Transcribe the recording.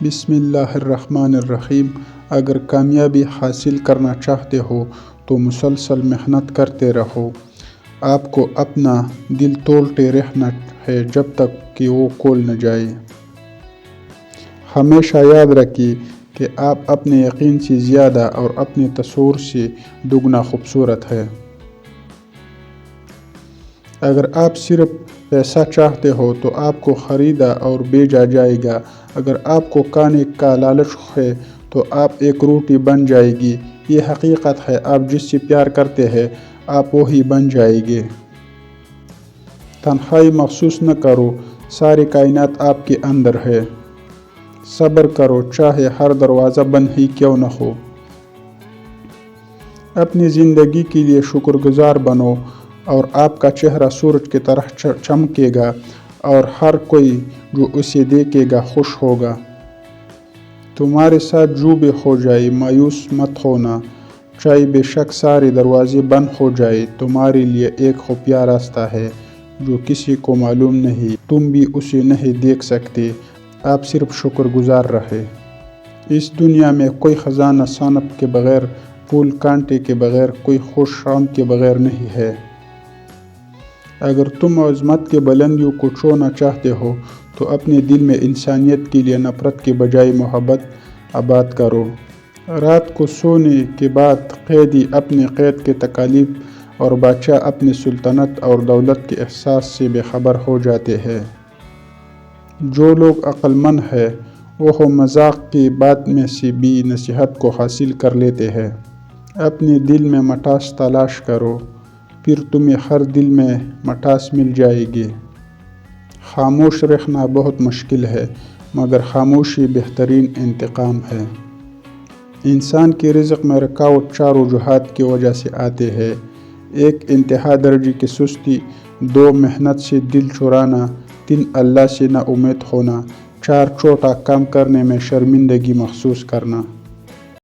بسم اللہ الرحمن الرحیم۔ اگر کامیابی حاصل کرنا چاہتے ہو تو مسلسل محنت کرتے رہو۔ آپ کو اپنا دل تولتے رہنا ہے جب تک کہ وہ کھول نہ جائے۔ ہمیشہ یاد رکھیے کہ آپ اپنے یقین سے زیادہ اور اپنے تصور سے دگنا خوبصورت ہے۔ اگر آپ صرف پیسہ چاہتے ہو تو آپ کو خریدا اور بیچا جائے گا۔ اگر آپ کو کھانے کا لالچ ہے تو آپ ایک روٹی بن جائے گی۔ یہ حقیقت ہے، آپ جس سے پیار کرتے ہیں آپ وہی بن جائیں گے۔ تنہائی محسوس نہ کرو، ساری کائنات آپ کے اندر ہے۔ صبر کرو، چاہے ہر دروازہ بند ہی کیوں نہ ہو۔ اپنی زندگی کے لیے شکر گزار بنو اور آپ کا چہرہ سورج کی طرح چمکے گا اور ہر کوئی جو اسے دیکھے گا خوش ہوگا۔ تمہارے ساتھ جو بھی ہو جائے مایوس مت ہونا، چاہے بے شک سارے دروازے بند ہو جائے۔ تمہارے لیے ایک خفیہ راستہ ہے جو کسی کو معلوم نہیں، تم بھی اسے نہیں دیکھ سکتے۔ آپ صرف شکر گزار رہے۔ اس دنیا میں کوئی خزانہ صنعت کے بغیر، پھول کانٹے کے بغیر، کوئی خوش غم کے بغیر نہیں ہے۔ اگر تم عظمت کی بلندیوں کو چھونا چاہتے ہو تو اپنے دل میں انسانیت کے لیے نفرت کے بجائے محبت آباد کرو۔ رات کو سونے کے بعد قیدی اپنے قید کے تکالیف اور بادشاہ اپنی سلطنت اور دولت کے احساس سے بے خبر ہو جاتے ہیں۔ جو لوگ عقل مند ہیں وہ مذاق کی بات میں سے بھی نصیحت کو حاصل کر لیتے ہیں۔ اپنے دل میں مٹھاس تلاش کرو، پھر تمہیں ہر دل میں مٹھاس مل جائے گی۔ خاموش رہنا بہت مشکل ہے مگر خاموشی بہترین انتقام ہے۔ انسان کے رزق میں رکاوٹ 4 وجوہات کی وجہ سے آتے ہیں۔ 1 انتہا درجے کی سستی، 2 محنت سے دل چرانا، 3 اللہ سے نا امید ہونا، 4 چھوٹا کام کرنے میں شرمندگی محسوس کرنا۔